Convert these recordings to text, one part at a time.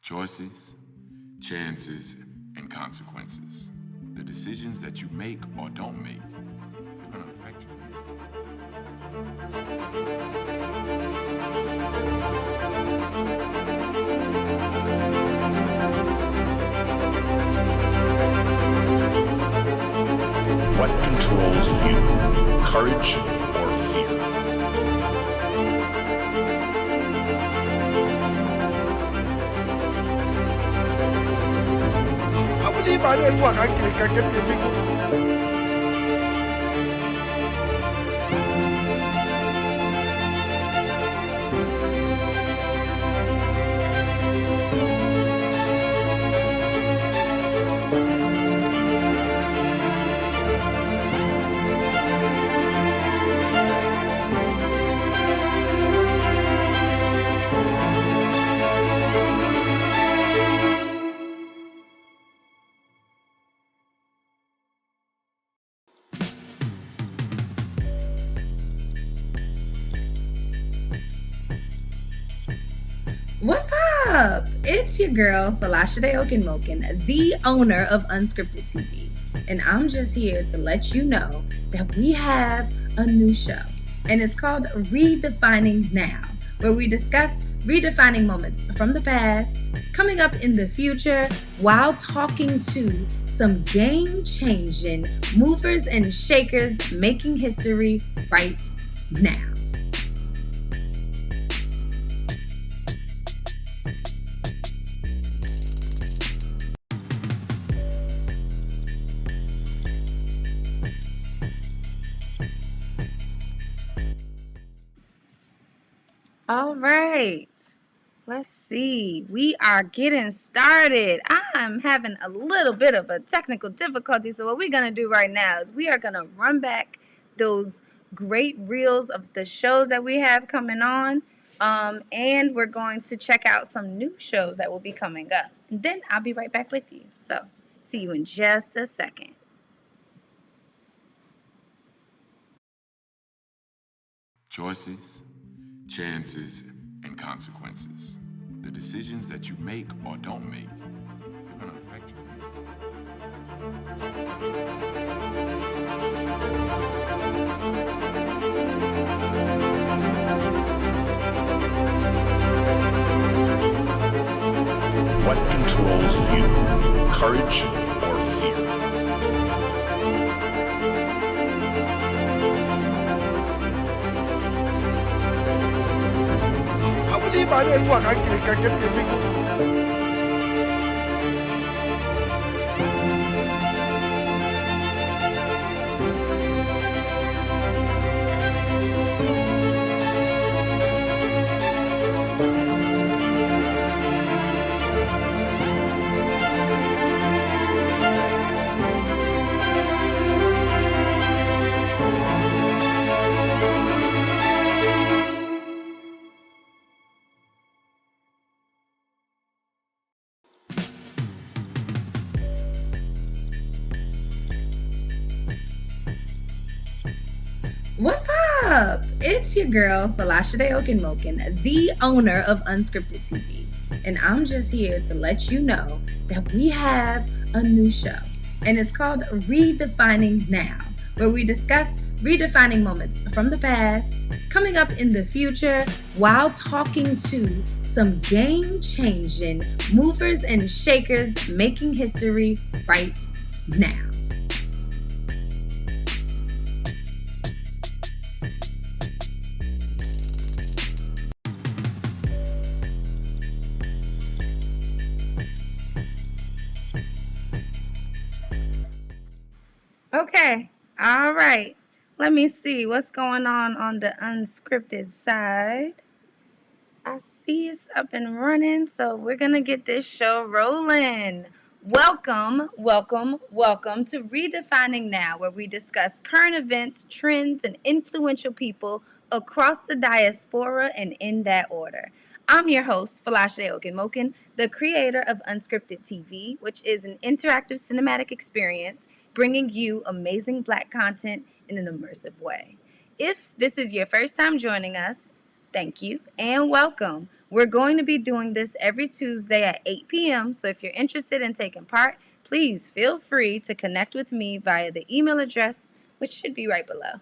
Choices, chances, and consequences. The decisions that you make or don't make, they're going to affect your future. What controls you, courage or fear? I believe I know what I can get this. What's up? It's your girl, Falashade Okenmoken, the owner of Unscripted TV. And I'm just here to let you know that we have a new show. And it's called Redefining Now, where we discuss redefining moments from the past, coming up in the future, while talking to some game-changing movers and shakers making history right now. All right, let's see. We are getting started. I'm having a little bit of a technical difficulty, so what we're going to do right now is we are going to run back those great reels of the shows that we have coming on, and we're going to check out some new shows that will be coming up. And then I'll be right back with you. So, see you in just a second. Choices, chances, and consequences. The decisions that you make or don't make, they're going to affect your future. What controls you, courage or fear? I believe I know what I can get this. What's up? It's your girl, Falashade Okenmoken, the owner of Unscripted TV. And I'm just here to let you know that we have a new show. And it's called Redefining Now, where we discuss redefining moments from the past, coming up in the future, while talking to some game-changing movers and shakers making history right now. Okay, all right. Let me see what's going on the unscripted side. I see it's up and running, so we're going to get this show rolling. Welcome to Redefining Now, where we discuss current events, trends, and influential people across the diaspora and in that order. I'm your host, Falashade Okenmoken, the creator of Unscripted TV, which is an interactive cinematic experience bringing you amazing Black content in an immersive way. If this is your first time joining us, thank you, and welcome. We're going to be doing this every Tuesday at 8 p.m. So if you're interested in taking part, please feel free to connect with me via the email address, which should be right below.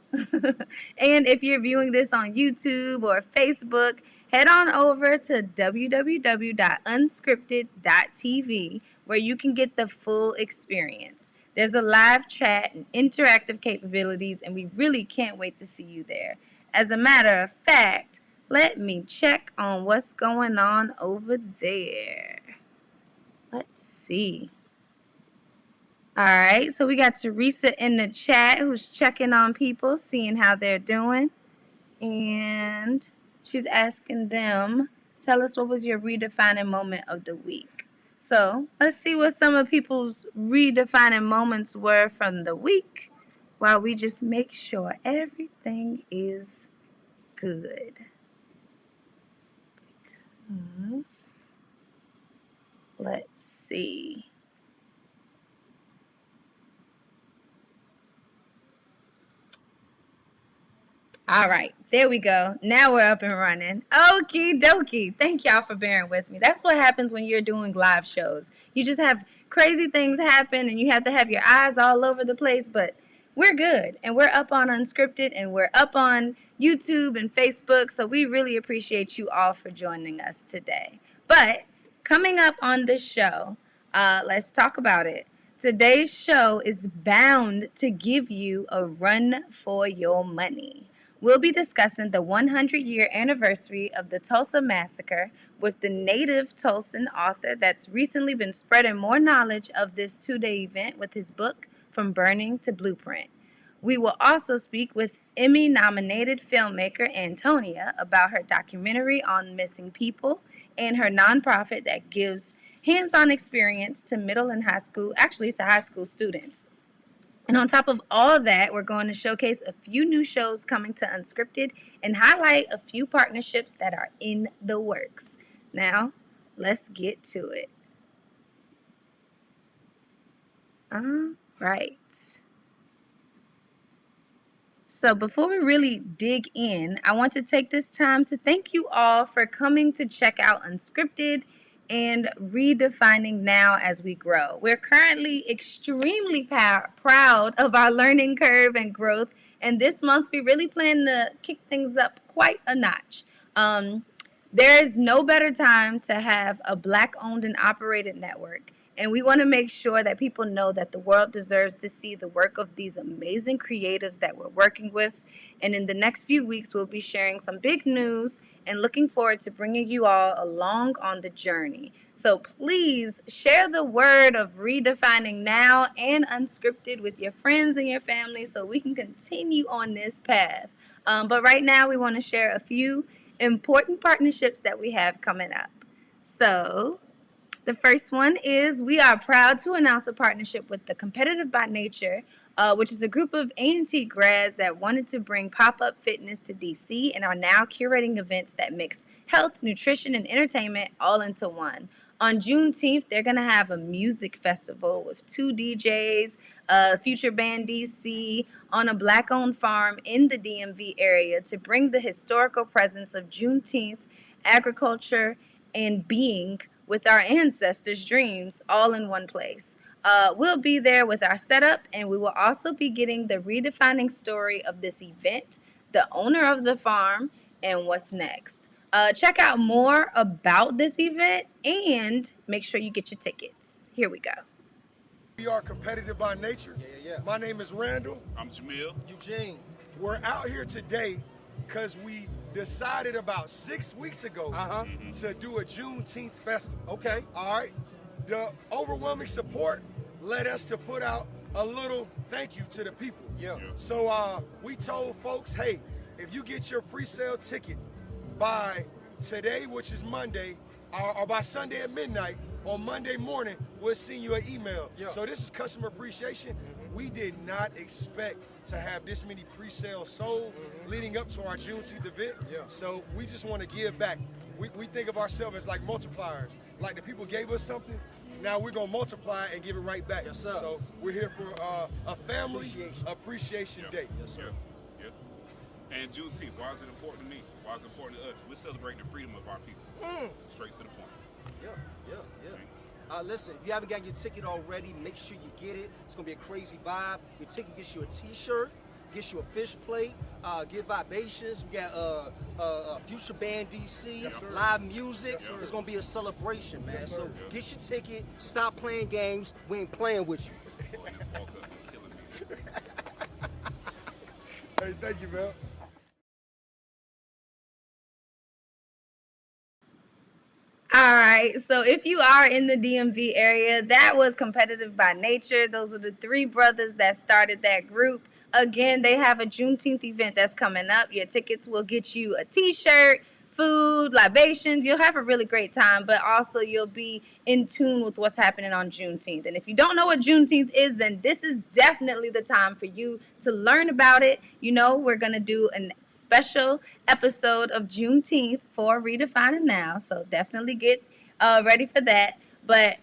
And if you're viewing this on YouTube or Facebook, head on over to www.unscripted.tv where you can get the full experience. There's a live chat and interactive capabilities, and we really can't wait to see you there. As a matter of fact, let me check on what's going on over there. Let's see. All right, so we got Teresa in the chat who's checking on people, seeing how they're doing. And she's asking them, tell us what was your redefining moment of the week. So let's see what some of people's redefining moments were from the week while we just make sure everything is good. Because, let's see. All right, there we go. Now we're up and running. Okie dokie. Thank y'all for bearing with me. That's what happens when you're doing live shows. You just have crazy things happen and you have to have your eyes all over the place, but we're good. And we're up on Unscripted and we're up on YouTube and Facebook, so we really appreciate you all for joining us today. But coming up on this show, let's talk about it. Today's show is bound to give you a run for your money. We'll be discussing the 100-year anniversary of the Tulsa Massacre with the native Tulsan author that's recently been spreading more knowledge of this two-day event with his book, From Burning to Blueprint. We will also speak with Emmy-nominated filmmaker Antonia about her documentary on missing people and her nonprofit that gives hands-on experience to middle and high school, actually to high school students. And on top of all that, we're going to showcase a few new shows coming to Unscripted and highlight a few partnerships that are in the works. Now, let's get to it. All right. So before we really dig in, I want to take this time to thank you all for coming to check out Unscripted and Redefining Now as we grow. We're currently extremely proud of our learning curve and growth, and this month we really plan to kick things up quite a notch. There is no better time to have a Black-owned and operated network, and we want to make sure that people know that the world deserves to see the work of these amazing creatives that we're working with. And in the next few weeks, we'll be sharing some big news and looking forward to bringing you all along on the journey. So please share the word of Redefining Now and Unscripted with your friends and your family so we can continue on this path. But right now, we want to share a few important partnerships that we have coming up. So the first one is we are proud to announce a partnership with the Competitive by Nature, which is a group of A&T grads that wanted to bring pop-up fitness to DC and are now curating events that mix health, nutrition, and entertainment all into one. On Juneteenth, they're going to have a music festival with 2 DJs, Future Band DC, on a Black-owned farm in the DMV area to bring the historical presence of Juneteenth, agriculture, and being with our ancestors' dreams all in one place. We'll be there with our setup, and we will also be getting the redefining story of this event, the owner of the farm, and what's next. Check out more about this event and make sure you get your tickets. Here we go. We are competitive by nature. My name is Randall. I'm Jamil. Eugene. We're out here today because we decided about 6 weeks ago to do a Juneteenth festival. Okay. All right. The overwhelming support led us to put out a little thank you to the people. So we told folks, hey, if you get your pre-sale ticket by today, which is Monday, or by Sunday at midnight, on Monday morning, we'll send you an email. So this is customer appreciation. We did not expect to have this many pre-sales sold leading up to our Juneteenth event. So we just want to give back. We think of ourselves as like multipliers. Like the people gave us something, now we're going to multiply and give it right back. So we're here for a family appreciation day. And Juneteenth, why is it important to me? Why is it important to us? We're celebrating the freedom of our people. Straight to the point. Yeah. Listen, if you haven't got your ticket already, make sure you get it. It's gonna be a crazy vibe. Your ticket gets you a t-shirt, gets you a fish plate, give vibations. We got Future Band DC, live music. It's gonna be a celebration, man. So get your ticket, stop playing games. We ain't playing with you. Boy, this World Cup is killing me. Hey, thank you, man. All right, so if you are in the DMV area, that was Competitive by Nature. Those are the three brothers that started that group. Again, they have a Juneteenth event that's coming up. Your tickets will get you a t-shirt, food, libations. You'll have a really great time, but also you'll be in tune with what's happening on Juneteenth. And if you don't know what Juneteenth is, then this is definitely the time for you to learn about it. You know, we're going to do a special episode of Juneteenth for Redefining Now, so definitely get ready for that. But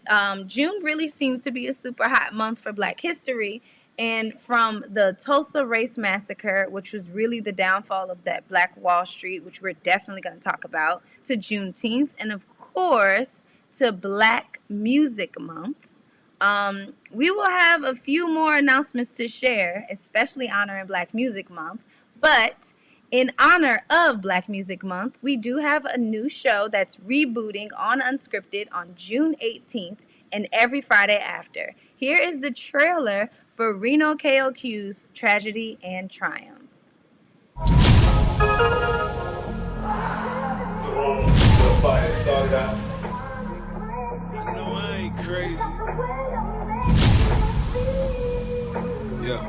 June really seems to be a super hot month for Black history. And from the Tulsa Race Massacre, which was really the downfall of that Black Wall Street, which we're definitely going to talk about, to Juneteenth, and of course, to Black Music Month. We will have a few more announcements to share, especially honoring Black Music Month. But in honor of Black Music Month, we do have a new show that's rebooting on Unscripted on June 18th and every Friday after. Here is the trailer for Reno KOQ's Tragedy and Triumph. I know I ain't crazy. Yeah.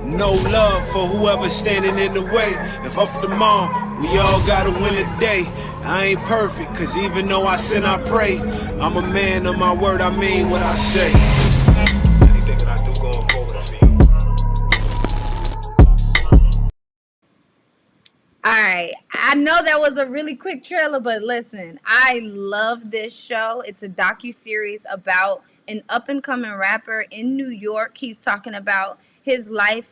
No love for whoever's standing in the way. If off the mall, we all gotta win a day. I ain't perfect, cause even though I sin, I pray. I'm a man of my word, I mean what I say. Anything that I do going forward is for you. Alright, I know that was a really quick trailer, but listen, I love this show. It's a docuseries about an up-and-coming rapper in New York. He's talking about his life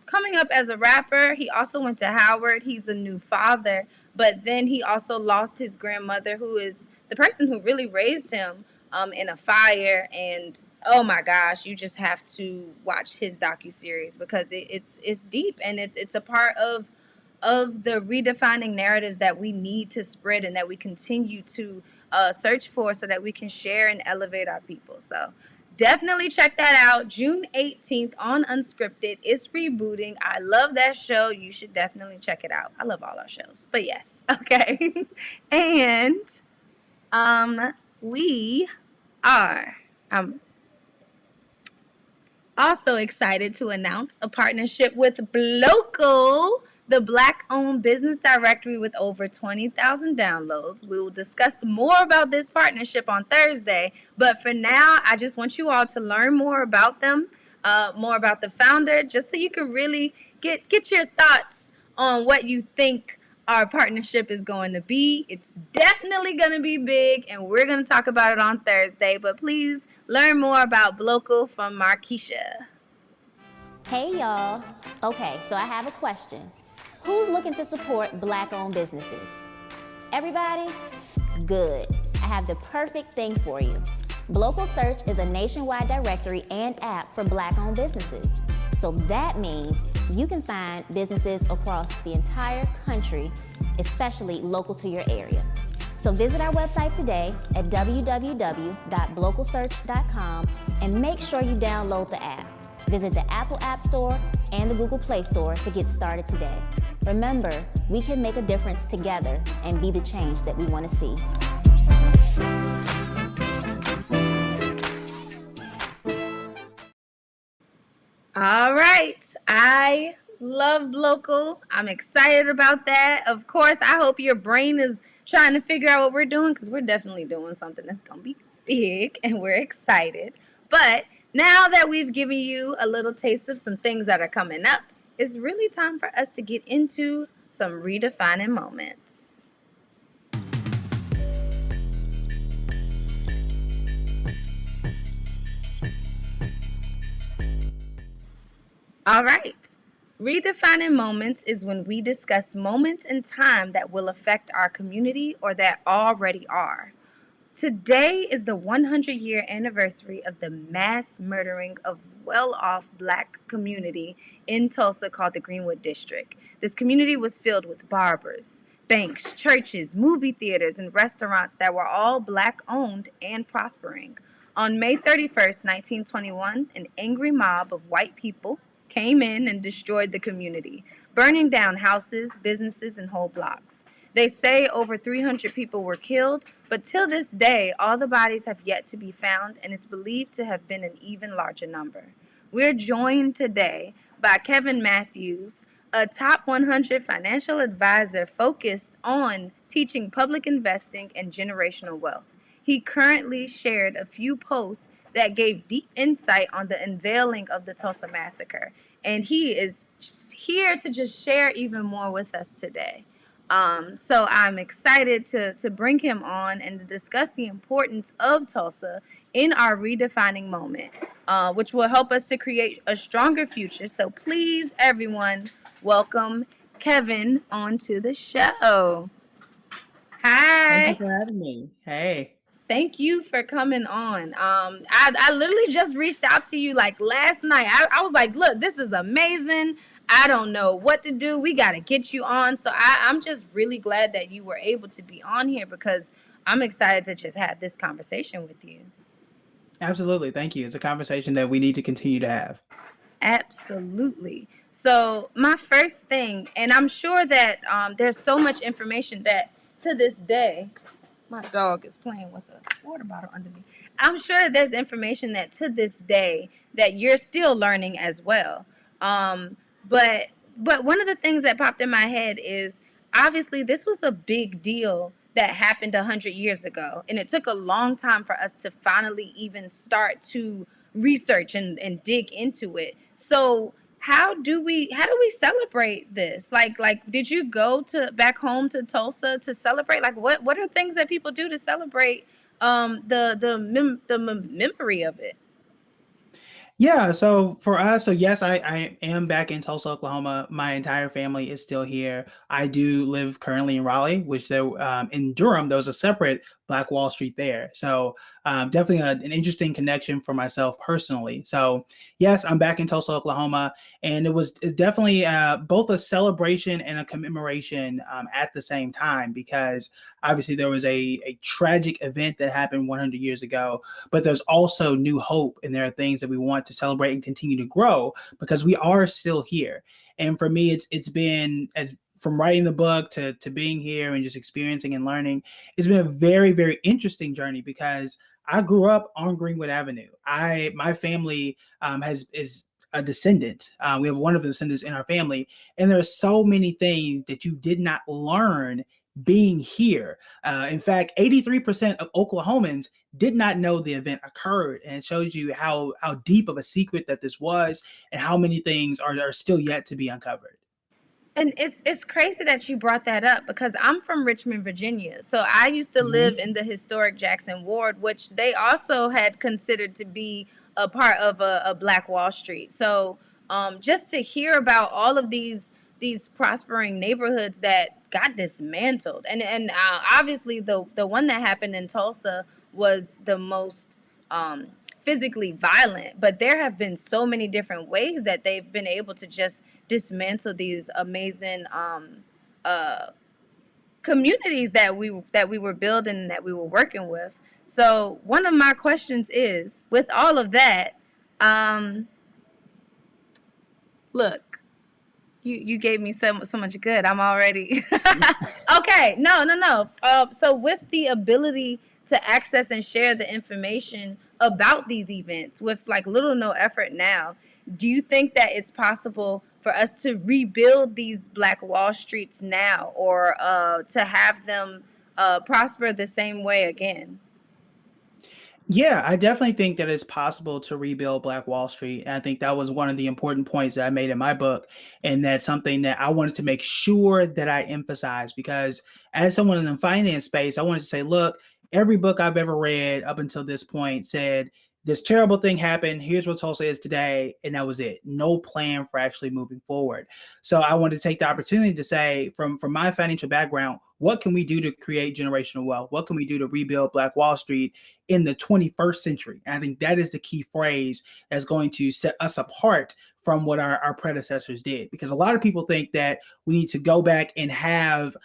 coming up as a rapper. He also went to Howard. He's a new father, but then he also lost his grandmother, who is the person who really raised him, in a fire. And oh my gosh, you just have to watch his docuseries because it's deep, and it's a part of the redefining narratives that we need to spread and that we continue to search for so that we can share and elevate our people. So definitely check that out. June 18th on Unscripted. It's rebooting. I love that show. You should definitely check it out. I love all our shows. But yes, okay. And we are also excited to announce a partnership with Blocal, the Black-owned business directory with over 20,000 downloads. We will discuss more about this partnership on Thursday, but for now, I just want you all to learn more about them, more about the founder, just so you can really get your thoughts on what you think our partnership is going to be. It's definitely going to be big, and we're going to talk about it on Thursday, but please learn more about Blocal from Markeisha. Hey y'all. Okay, so I have a question. Who's looking to support Black-owned businesses? Everybody? Good. I have the perfect thing for you. Blocal Search is a nationwide directory and app for Black-owned businesses. So that means you can find businesses across the entire country, especially local to your area. So visit our website today at www.blocalsearch.com and make sure you download the app. Visit the Apple App Store and the Google Play Store to get started today. Remember, we can make a difference together and be the change that we want to see. All right. I love Blocal. I'm excited about that. Of course, I hope your brain is trying to figure out what we're doing, because we're definitely doing something that's going to be big, and we're excited. But now that we've given you a little taste of some things that are coming up, it's really time for us to get into some redefining moments. All right. Redefining moments is when we discuss moments in time that will affect our community or that already are. Today is the 100-year anniversary of the mass murdering of well-off black community in Tulsa called the Greenwood District. This community was filled with barbers, banks, churches, movie theaters, and restaurants that were all black-owned and prospering. On May 31st, 1921, an angry mob of white people came in and destroyed the community, burning down houses, businesses, and whole blocks. They say over 300 people were killed, but till this day, all the bodies have yet to be found, and it's believed to have been an even larger number. We're joined today by Kevin Matthews, a top 100 financial advisor focused on teaching public investing and generational wealth. He currently shared a few posts that gave deep insight on the unveiling of the Tulsa Massacre, and he is here to just share even more with us today. So I'm excited to bring him on and to discuss the importance of Tulsa in our redefining moment, which will help us to create a stronger future. So please, everyone, welcome Kevin onto the show. Hi. Thank you for having me. Hey. Thank you for coming on. I literally just reached out to you like last night. I was like, look, this is amazing. I don't know what to do. We got to get you on. So I'm just really glad that you were able to be on here because I'm excited to just have this conversation with you. Absolutely. Thank you. It's a conversation that we need to continue to have. Absolutely. So my first thing, and I'm sure that there's so much information that to this day, my dog is playing with a water bottle under me. I'm sure that there's information that to this day that you're still learning as well. But one of the things that popped in my head is obviously this was a big deal that happened 100 years ago. And it took a long time for us to finally even start to research and dig into it. So how do we celebrate this? Like did you go to back home to Tulsa to celebrate? Like what are things that people do to celebrate the memory of it? Yeah, so for us, so yes, I am back in Tulsa, Oklahoma. My entire family is still here. I do live currently in Raleigh, which there in Durham, there was a separate Black Wall Street there. So definitely an interesting connection for myself personally. So yes, I'm back in Tulsa, Oklahoma, and it's definitely both a celebration and a commemoration at the same time because obviously there was a tragic event that happened 100 years ago, but there's also new hope, and there are things that we want to celebrate and continue to grow because we are still here. And for me, it's been from writing the book to being here and just experiencing and learning, it's been a very, very interesting journey because I grew up on Greenwood Avenue. My family is a descendant. We have one of the descendants in our family, and there are so many things that you did not learn being here. In fact, 83% of Oklahomans did not know the event occurred, and it shows you how deep of a secret that this was and how many things are still yet to be uncovered. And it's crazy that you brought that up because I'm from Richmond, Virginia. So I used to live in the historic Jackson Ward, which they also had considered to be a part of a Black Wall Street. So just to hear about all of these prospering neighborhoods that got dismantled, and obviously the one that happened in Tulsa was the most physically violent, but there have been so many different ways that they've been able to just dismantle these amazing communities that we were building and that we were working with. So one of my questions is, with all of that, look, you gave me so much good. I'm already okay. No. So with the ability to access and share the information about these events with like little or no effort now, do you think that it's possible for us to rebuild these Black Wall Streets now, or to have them prosper the same way again? Yeah, I definitely think that it's possible to rebuild Black Wall Street. And I think that was one of the important points that I made in my book. And that's something that I wanted to make sure that I emphasize because as someone in the finance space, I wanted to say, look, every book I've ever read up until this point said this terrible thing happened. Here's what Tulsa is today. And that was it. No plan for actually moving forward. So I wanted to take the opportunity to say, from my financial background, what can we do to create generational wealth? What can we do to rebuild Black Wall Street in the 21st century? And I think that is the key phrase that's going to set us apart from what our predecessors did. Because a lot of people think that we need to go back and have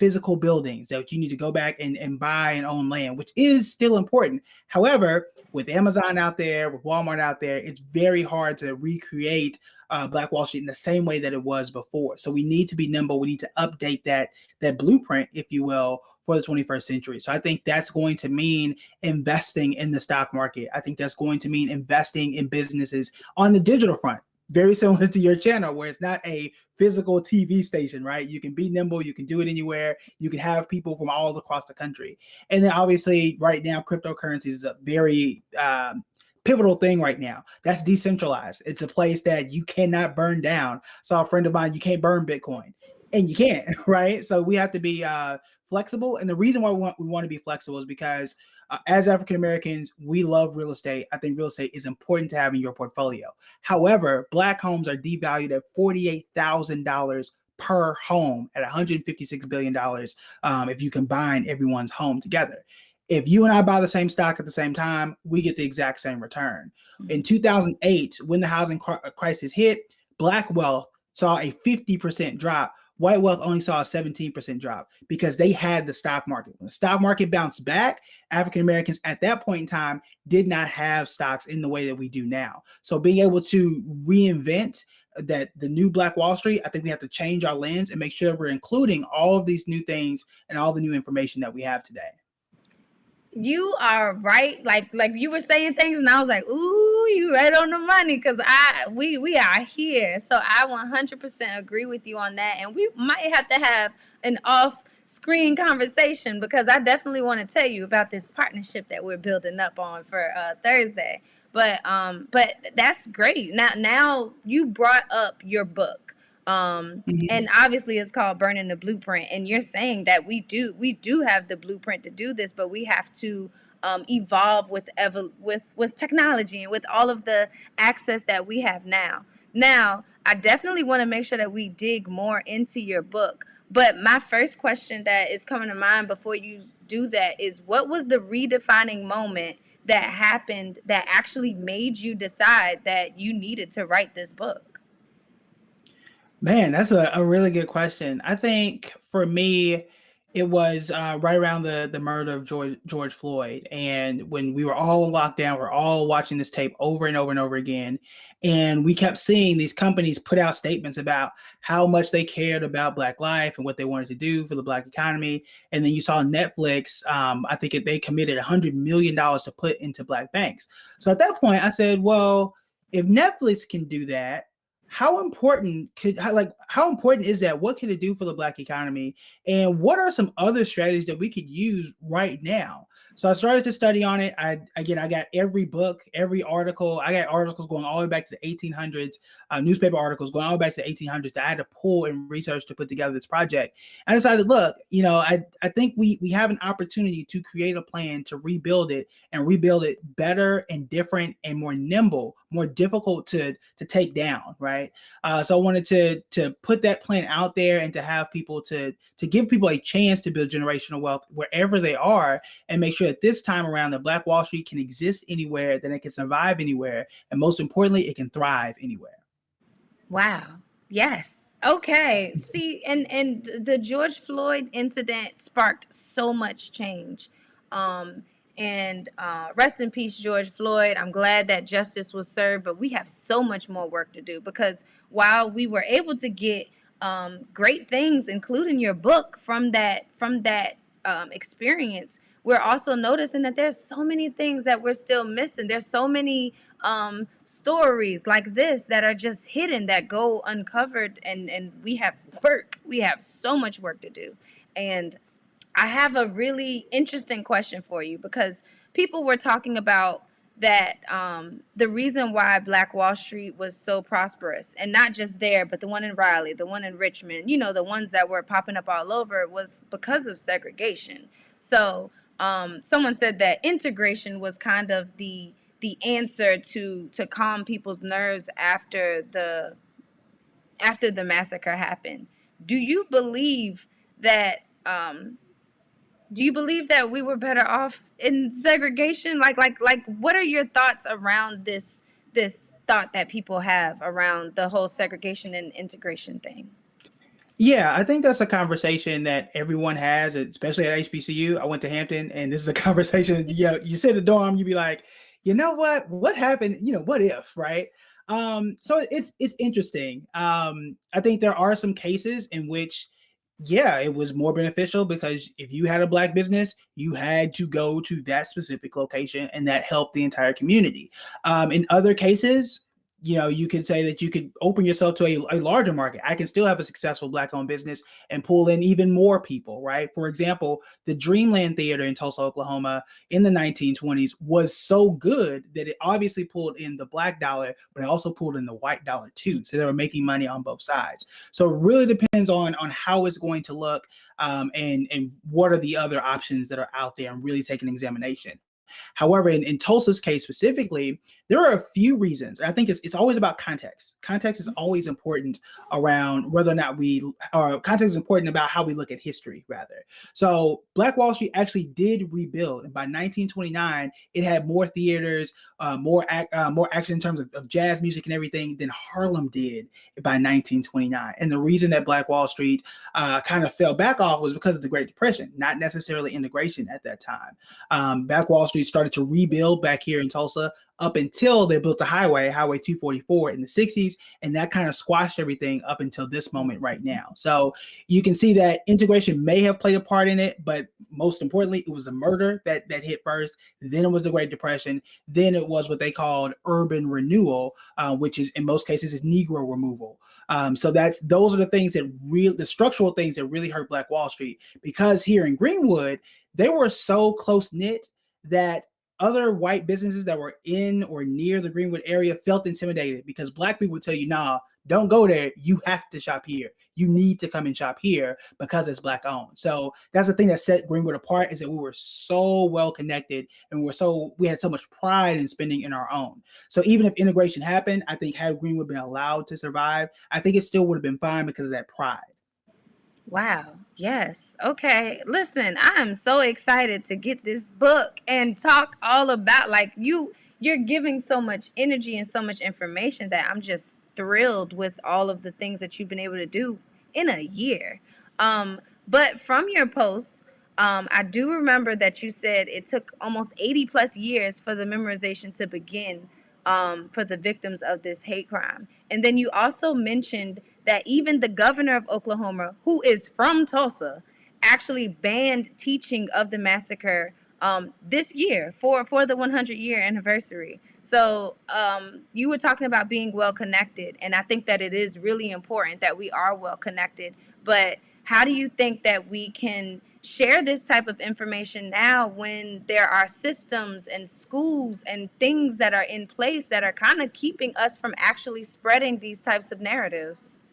physical buildings, that you need to go back and buy and own land, which is still important. However, with Amazon out there, with Walmart out there, it's very hard to recreate Black Wall Street in the same way that it was before. So we need to be nimble. We need to update that blueprint, if you will, for the 21st century. So I think that's going to mean investing in the stock market. I think that's going to mean investing in businesses on the digital front. Very similar to your channel, where it's not a physical TV station, right? You can be nimble, you can do it anywhere, you can have people from all across the country. And then obviously right now, cryptocurrencies is a very pivotal thing right now. That's decentralized. It's a place that you cannot burn down. I saw a friend of mine, you can't burn Bitcoin. And you can't, right? So we have to be flexible. And the reason why we want to be flexible is because as African Americans, we love real estate. I think real estate is important to have in your portfolio. However, Black homes are devalued at $48,000 per home at $156 billion if you combine everyone's home together. If you and I buy the same stock at the same time, we get the exact same return. In 2008, when the housing crisis hit, Black wealth saw a 50% drop. White wealth only saw a 17% drop because they had the stock market. When the stock market bounced back, African Americans at that point in time did not have stocks in the way that we do now. So being able to reinvent that the new Black Wall Street, I think we have to change our lens and make sure we're including all of these new things and all the new information that we have today. You are right. Like you were saying things, and I was like, "Ooh, you right on the money." Because we are here, so I 100% agree with you on that. And we might have to have an off-screen conversation because I definitely want to tell you about this partnership that we're building up on for Thursday. But that's great. Now you brought up your book. And obviously it's called Burning the Blueprint, and you're saying that we do have the blueprint to do this, but we have to evolve with technology and with all of the access that we have now. I definitely want to make sure that we dig more into your book, but my first question that is coming to mind before you do that is, what was the redefining moment that happened that actually made you decide that you needed to write this book? Man, that's a really good question. I think for me, it was right around the murder of George Floyd. And when we were all in lockdown, we're all watching this tape over and over and over again. And we kept seeing these companies put out statements about how much they cared about Black life and what they wanted to do for the Black economy. And then you saw Netflix, I think they committed $100 million to put into Black banks. So at that point, I said, well, if Netflix can do that, how important is that? What can it do for the Black economy? And what are some other strategies that we could use right now? So I started to study on it. I got every book, every article. I got articles going all the way back to the 1800s, newspaper articles going all the way back to the 1800s that I had to pull and research to put together this project. I decided, look, I think we have an opportunity to create a plan to rebuild it and rebuild it better and different and more nimble, more difficult to take down, right? So I wanted to put that plan out there and to have people to give people a chance to build generational wealth wherever they are, and make sure that this time around the Black Wall Street can exist anywhere, that it can survive anywhere, and most importantly, it can thrive anywhere. Wow. Yes. Okay. See, and the George Floyd incident sparked so much change. Um, and rest in peace, George Floyd. I'm glad that justice was served, but we have so much more work to do, because while we were able to get great things, including your book, from that experience, we're also noticing that there's so many things that we're still missing. There's so many stories like this that are just hidden, that go uncovered, and we have so much work to do. And I have a really interesting question for you, because people were talking about that the reason why Black Wall Street was so prosperous, and not just there, but the one in Raleigh, the one in Richmond, the ones that were popping up all over, was because of segregation. So someone said that integration was kind of the the answer to calm people's nerves after the massacre happened. Do you believe that we were better off in segregation? Like what are your thoughts around this thought that people have around the whole segregation and integration thing? Yeah, I think that's a conversation that everyone has, especially at HBCU. I went to Hampton, and this is a conversation. You sit in the dorm, you be like, you know what? What happened? What if, right? So it's interesting. I think there are some cases in which, yeah, it was more beneficial because if you had a Black business, you had to go to that specific location, and that helped the entire community. In other cases, you could say that you could open yourself to a larger market. I can still have a successful Black-owned business and pull in even more people, right? For example, the Dreamland Theater in Tulsa, Oklahoma in the 1920s was so good that it obviously pulled in the Black dollar, but it also pulled in the white dollar too. So they were making money on both sides. So it really depends on how it's going to look, and what are the other options that are out there, and really take an examination. However, in Tulsa's case specifically, there are a few reasons. I think it's always about context. Context is always important around whether or not context is important about how we look at history, rather. So Black Wall Street actually did rebuild. And by 1929, it had more theaters, more action in terms of jazz music and everything than Harlem did by 1929. And the reason that Black Wall Street kind of fell back off was because of the Great Depression, not necessarily integration at that time. Black Wall Street started to rebuild back here in Tulsa up until they built the Highway 244 in the 60s, and that kind of squashed everything up until this moment right now. So you can see that integration may have played a part in it, but most importantly, it was the murder that hit first, then it was the Great Depression, then it was what they called urban renewal, which is in most cases is Negro removal. So those are the things the structural things that really hurt Black Wall Street, because here in Greenwood, they were so close knit that other white businesses that were in or near the Greenwood area felt intimidated, because Black people would tell you, nah, don't go there. You have to shop here. You need to come and shop here because it's Black owned. So that's the thing that set Greenwood apart, is that we were so well connected, and we had so much pride in spending in our own. So even if integration happened, I think had Greenwood been allowed to survive, I think it still would have been fine because of that pride. Wow. Yes. Okay. Listen, I am so excited to get this book and talk all about, like, you're giving so much energy and so much information that I'm just thrilled with all of the things that you've been able to do in a year. But from your posts, I do remember that you said it took almost 80 plus years for the memorization to begin, for the victims of this hate crime. And then you also mentioned that even the governor of Oklahoma, who is from Tulsa, actually banned teaching of the massacre this year for the 100-year anniversary. So you were talking about being well connected, and I think that it is really important that we are well connected. But how do you think that we can share this type of information now when there are systems and schools and things that are in place that are kind of keeping us from actually spreading these types of narratives?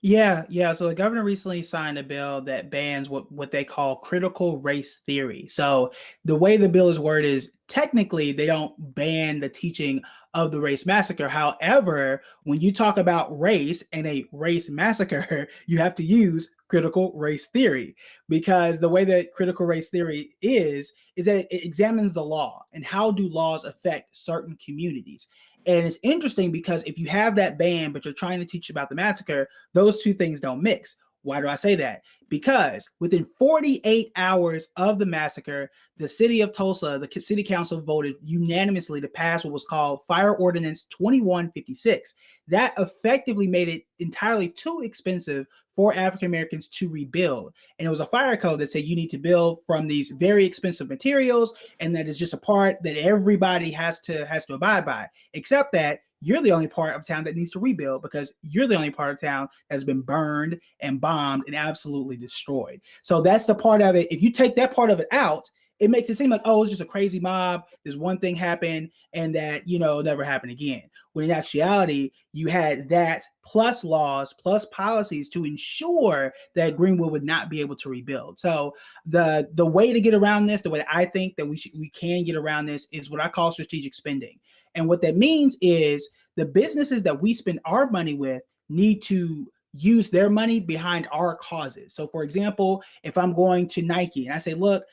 Yeah. So the governor recently signed a bill that bans what they call critical race theory. So the way the bill is worded is, technically they don't ban the teaching of the race massacre. However, when you talk about race and a race massacre, you have to use critical race theory, because the way that critical race theory is that it examines the law and how do laws affect certain communities. And it's interesting because if you have that ban, but you're trying to teach about the massacre, those two things don't mix. Why do I say that? Because within 48 hours of the massacre, the city of Tulsa, the city council voted unanimously to pass what was called Fire Ordinance 2156. That effectively made it entirely too expensive for African Americans to rebuild. And it was a fire code that said you need to build from these very expensive materials, and that is just a part that everybody has to abide by, except that you're the only part of town that needs to rebuild, because you're the only part of town that's been burned and bombed and absolutely destroyed. So that's the part of it. If you take that part of it out, it makes it seem like, oh, it's just a crazy mob. This one thing happened and that, never happened again. When in actuality, you had that plus laws, plus policies to ensure that Greenwood would not be able to rebuild. So the way to get around this, the way I think that we can get around this is what I call strategic spending. And what that means is the businesses that we spend our money with need to use their money behind our causes. So for example, if I'm going to Nike and I say, look,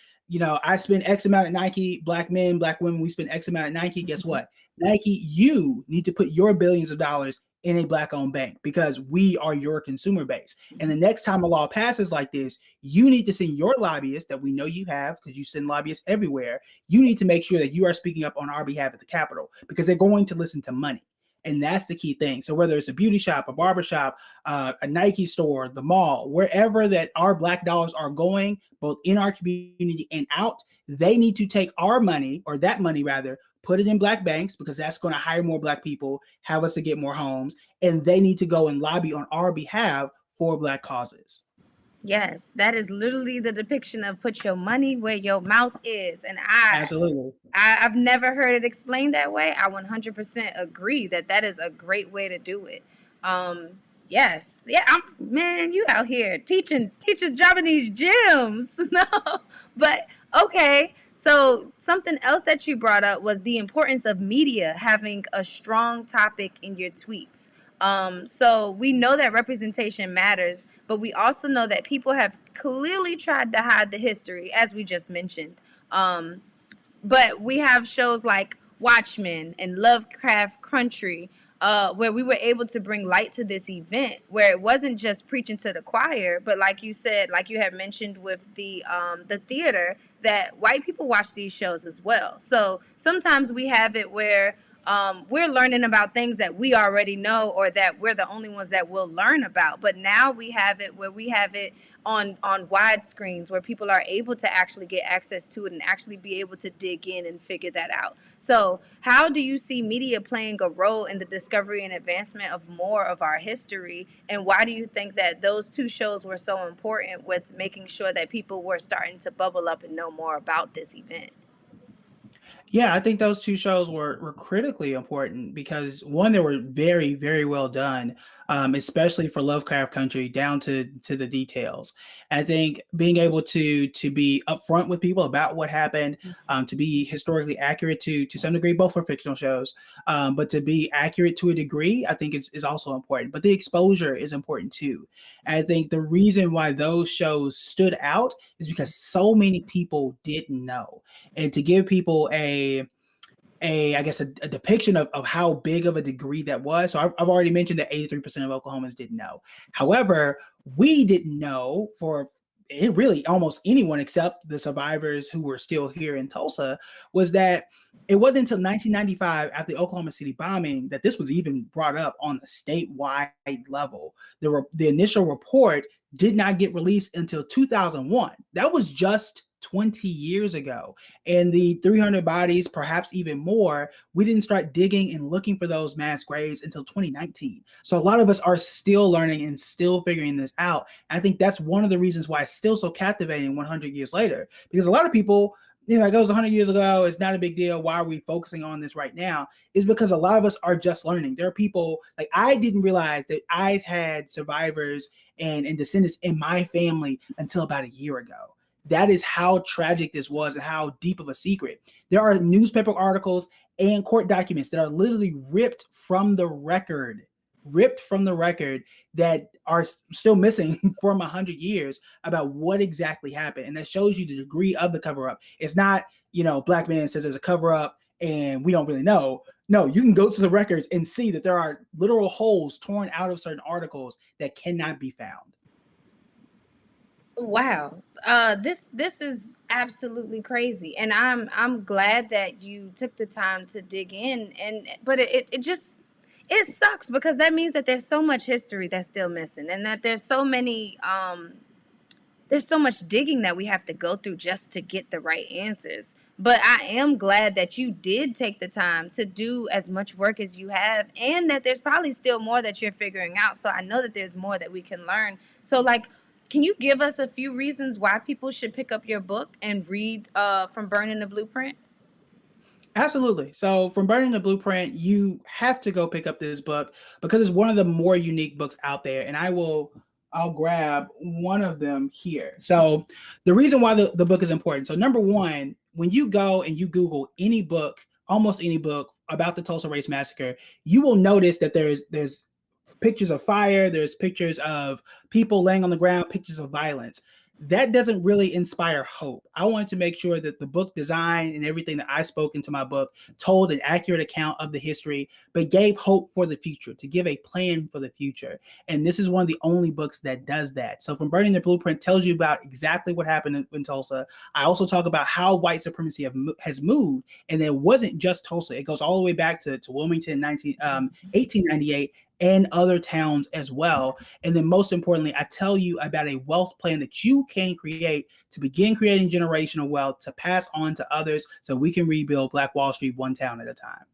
I spend X amount at Nike, black men, black women, we spend X amount at Nike. Guess what? Nike, you need to put your billions of dollars in a black owned bank because we are your consumer base. And the next time a law passes like this, you need to send your lobbyists that we know you have because you send lobbyists everywhere. You need to make sure that you are speaking up on our behalf at the Capitol because they're going to listen to money. And that's the key thing. So whether it's a beauty shop, a barber shop, a Nike store, the mall, wherever that our black dollars are going, both in our community and out, they need to take our money, or that money rather, put it in black banks because that's going to hire more black people, have us to get more homes, and they need to go and lobby on our behalf for black causes. Yes, that is literally the depiction of put your money where your mouth is. And Absolutely. I've never heard it explained that way. I 100% agree that is a great way to do it. Yes. Yeah, man, you out here teaching, dropping these gems. No, but okay. So something else that you brought up was the importance of media having a strong topic in your tweets. So we know that representation matters, but we also know that people have clearly tried to hide the history, as we just mentioned. But we have shows like Watchmen and Lovecraft Country, where we were able to bring light to this event, where it wasn't just preaching to the choir, but like you said, like you had mentioned with the theater, that white people watch these shows as well. So sometimes we have it where we're learning about things that we already know or that we're the only ones that will learn about. But now we have it where we have it on wide screens where people are able to actually get access to it and actually be able to dig in and figure that out. So how do you see media playing a role in the discovery and advancement of more of our history? And why do you think that those two shows were so important with making sure that people were starting to bubble up and know more about this event? Yeah, I think those two shows were critically important because one, they were very, very well done, especially for Lovecraft Country, down to the details. I think being able to be upfront with people about what happened, to be historically accurate to some degree, both for fictional shows, but to be accurate to a degree, I think is also important. But the exposure is important too. And I think the reason why those shows stood out is because so many people didn't know, and to give people I guess a depiction of how big of a degree that was. So I've already mentioned that 83% of Oklahomans didn't know. However, we didn't know for really almost anyone except the survivors who were still here in Tulsa, was that it wasn't until 1995 after the Oklahoma City bombing that this was even brought up on the statewide level. The initial report did not get released until 2001. That was just 20 years ago. And the 300 bodies, perhaps even more, we didn't start digging and looking for those mass graves until 2019. So a lot of us are still learning and still figuring this out. And I think that's one of the reasons why it's still so captivating 100 years later, because a lot of people, like, it was 100 years ago, it's not a big deal, why are we focusing on this right now? Is because a lot of us are just learning. There are people, like, I didn't realize that I had survivors and descendants in my family until about a year ago. That is how tragic this was and how deep of a secret. There are newspaper articles and court documents that are literally ripped from the record that are still missing from 100 years about what exactly happened. And that shows you the degree of the cover up. It's not, black man says there's a cover up and we don't really know. No, you can go to the records and see that there are literal holes torn out of certain articles that cannot be found. Wow. This is absolutely crazy. And I'm glad that you took the time to dig in, but it just, it sucks because that means that there's so much history that's still missing, and that there's so much digging that we have to go through just to get the right answers. But I am glad that you did take the time to do as much work as you have, and that there's probably still more that you're figuring out. So I know that there's more that we can learn. So, like, Can you give us a few reasons why people should pick up your book and read From Burning the Blueprint? Absolutely. So, from Burning the Blueprint, you have to go pick up this book because it's one of the more unique books out there. And I'll grab one of them here. So, the reason why the book is important. So, number one, when you go and you Google any book, almost any book about the Tulsa Race Massacre, you will notice that there's pictures of fire, there's pictures of people laying on the ground, pictures of violence. That doesn't really inspire hope. I wanted to make sure that the book design and everything that I spoke into my book told an accurate account of the history, but gave hope for the future, to give a plan for the future. And this is one of the only books that does that. So, From Burning the Blueprint tells you about exactly what happened in Tulsa. I also talk about how white supremacy has moved, and it wasn't just Tulsa. It goes all the way back to Wilmington, 1898, and other towns as well. And then most importantly, I tell you about a wealth plan that you can create to begin creating generational wealth to pass on to others so we can rebuild Black Wall Street one town at a time.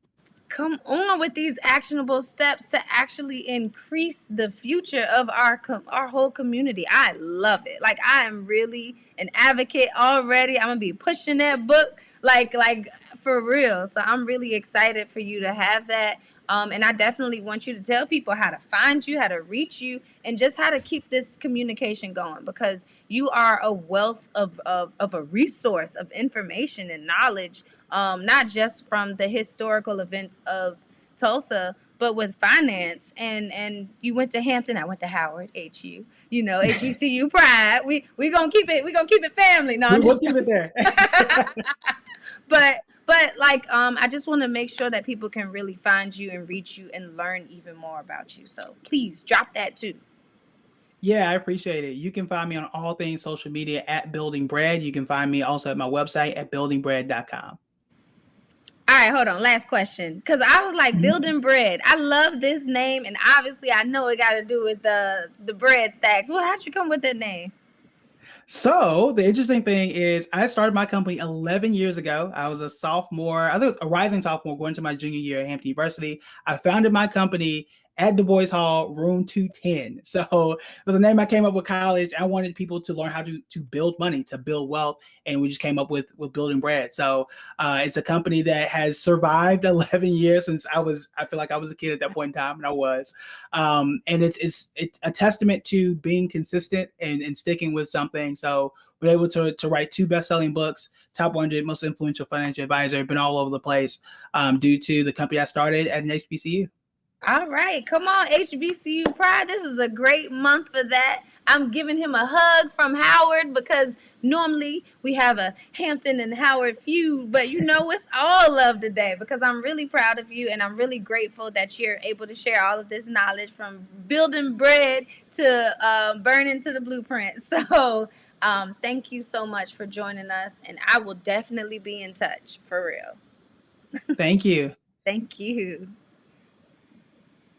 Come on with these actionable steps to actually increase the future of our whole community. I love it. Like, I am really an advocate already. I'm gonna be pushing that book like for real. So I'm really excited for you to have that. And I definitely want you to tell people how to find you, how to reach you, and just how to keep this communication going, because you are a wealth of a resource of information and knowledge, not just from the historical events of Tulsa, but with finance. And you went to Hampton, I went to Howard, HU, HBCU pride. We gonna keep it family. No, We'll keep it there. But I just want to make sure that people can really find you and reach you and learn even more about you. So please drop that too. Yeah, I appreciate it. You can find me on all things social media at Building Bread. You can find me also at my website at buildingbread.com. All right, hold on. Last question. Because I was like, Building Bread. I love this name. And obviously, I know it got to do with the bread stacks. Well, how'd you come with that name? So the interesting thing is I started my company 11 years ago. I was a sophomore, I think a rising sophomore going to my junior year at Hampton University. I founded my company at Du Bois Hall, room 210. So it was a name I came up with college. I wanted people to learn how to build money, to build wealth. And we just came up with Building Bread. So it's a company that has survived 11 years since I feel like I was a kid at that point in time, and I was. And it's a testament to being consistent and sticking with something. So we're able to write 2 best-selling books, top 100 most influential financial advisor, been all over the place due to the company I started at an HBCU. All right, come on, HBCU Pride. This is a great month for that. I'm giving him a hug from Howard, because normally we have a Hampton and Howard feud, but it's all love today, because I'm really proud of you, and I'm really grateful that you're able to share all of this knowledge from Building Bread to Burning to the Blueprint. So thank you so much for joining us, and I will definitely be in touch, for real. Thank you. Thank you.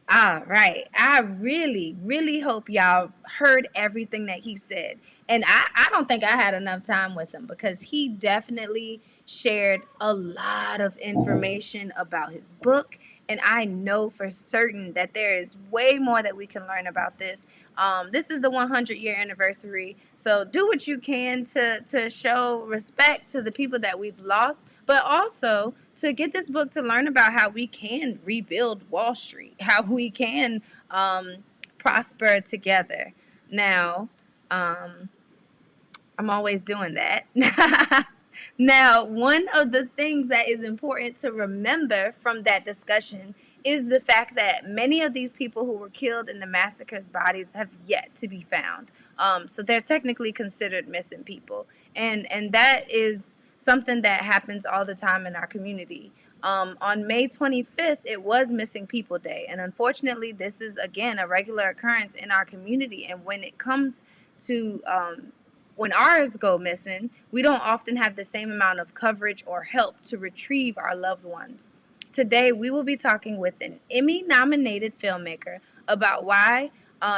All right. I really, really hope y'all heard everything that he said. And I don't think I had enough time with him, because he definitely shared a lot of information about his book. And I know for certain that there is way more that we can learn about this. This is the 100-year anniversary. So do what you can to show respect to the people that we've lost, but also to get this book to learn about how we can rebuild Wall Street, how we can prosper together. Now, I'm always doing that. Now, one of the things that is important to remember from that discussion is the fact that many of these people who were killed in the massacres' bodies have yet to be found. So they're technically considered missing people. And that is something that happens all the time in our community. On May 25th, it was Missing People Day. And unfortunately, this is, again, a regular occurrence in our community. And when it comes to when ours go missing, we don't often have the same amount of coverage or help to retrieve our loved ones. Today, we will be talking with an Emmy-nominated filmmaker about why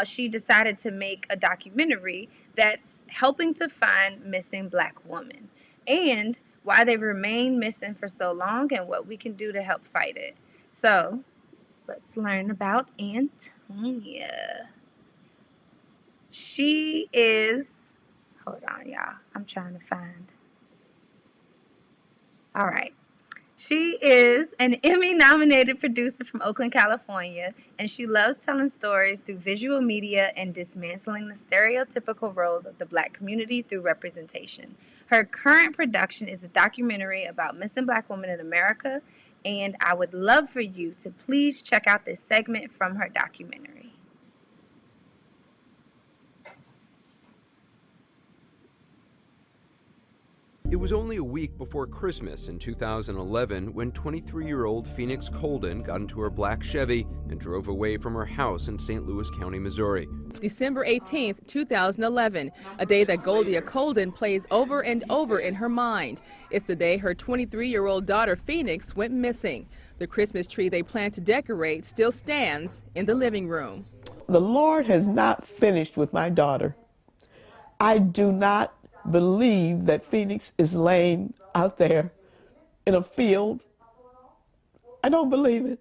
she decided to make a documentary that's helping to find missing Black women, and why they remain missing for so long and what we can do to help fight it. So, let's learn about Antonia. She is, hold on, y'all. I'm trying to find. All right. She is an Emmy nominated producer from Oakland, California, and she loves telling stories through visual media and dismantling the stereotypical roles of the Black community through representation. Her current production is a documentary about missing Black women in America, and I would love for you to please check out this segment from her documentary. It was only a week before Christmas in 2011 when 23-year-old Phoenix Colden got into her black Chevy and drove away from her house in St. Louis County, Missouri. December 18th, 2011, a day that Goldia Colden plays over and over in her mind. It's the day her 23-year-old daughter Phoenix went missing. The Christmas tree they plan to decorate still stands in the living room. The Lord has not finished with my daughter. I do not believe that Phoenix is laying out there in a field. I don't believe it.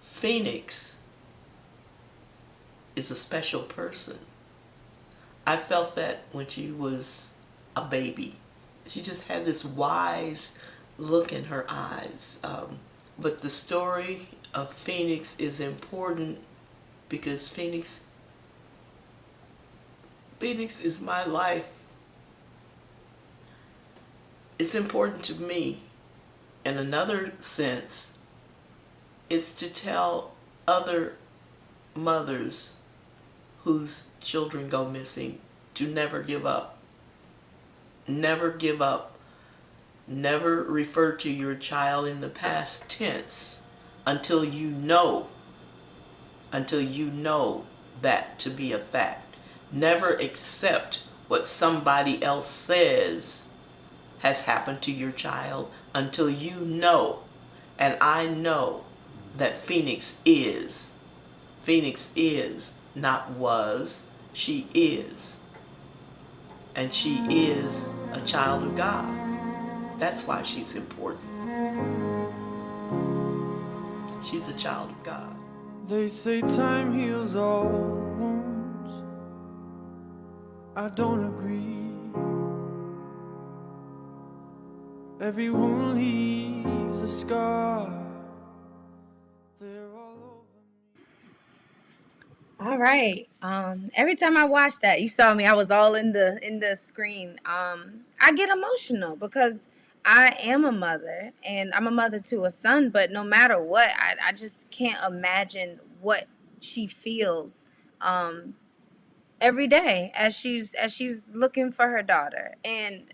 Phoenix is a special person. I felt that when she was a baby. She just had this wise look in her eyes. But the story of Phoenix is important because Phoenix is my life. It's important to me. In another sense, it's to tell other mothers whose children go missing to never give up. Never give up. Never refer to your child in the past tense until you know that to be a fact. Never accept what somebody else says has happened to your child until you know, and I know, that Phoenix is, not was, she is. And she is a child of God. That's why she's important. She's a child of God. They say time heals all wounds. I don't agree. Every wound leaves a scar. All right. Every time I watch that, you saw me, I was all in the screen. I get emotional because I am a mother and I'm a mother to a son, but no matter what, I just can't imagine what she feels every day as she's looking for her daughter. And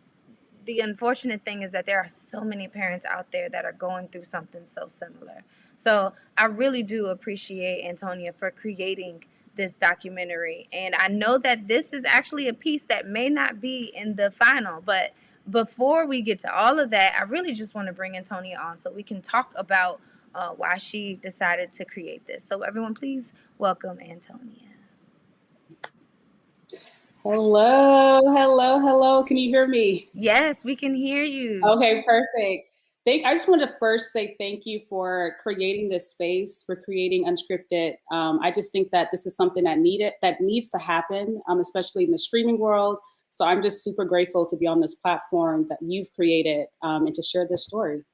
the unfortunate thing is that there are so many parents out there that are going through something so similar. So I really do appreciate Antonia for creating this documentary. And I know that this is actually a piece that may not be in the final, but before we get to all of that, I really just want to bring Antonia on so we can talk about why she decided to create this. So everyone, please welcome Antonia. Hello, hello, hello. Can you hear me? Yes, we can hear you. Okay, perfect. I just want to first say thank you for creating this space, for creating Unscripted. I just think that this is something that needs to happen, especially in the streaming world. So I'm just super grateful to be on this platform that you've created and to share this story.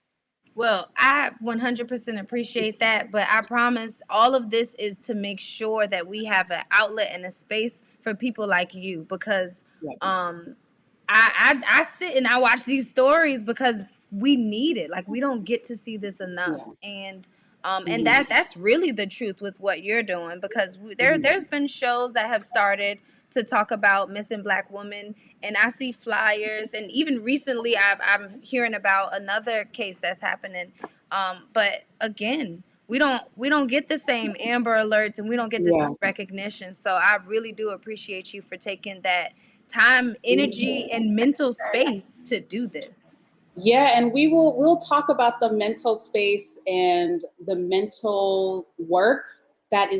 Well, I 100% appreciate that, but I promise all of this is to make sure that we have an outlet and a space for people like you, because I sit and I watch these stories because we need it. Like, we don't get to see this enough. And that's really the truth with what you're doing, because there's been shows that have started to talk about missing Black women, and I see flyers, and even recently I'm hearing about another case that's happening. But again, we don't get the same Amber Alerts, and we don't get the same recognition. So I really do appreciate you for taking that time, energy, and mental space to do this. Yeah, and we'll talk about the mental space and the mental work that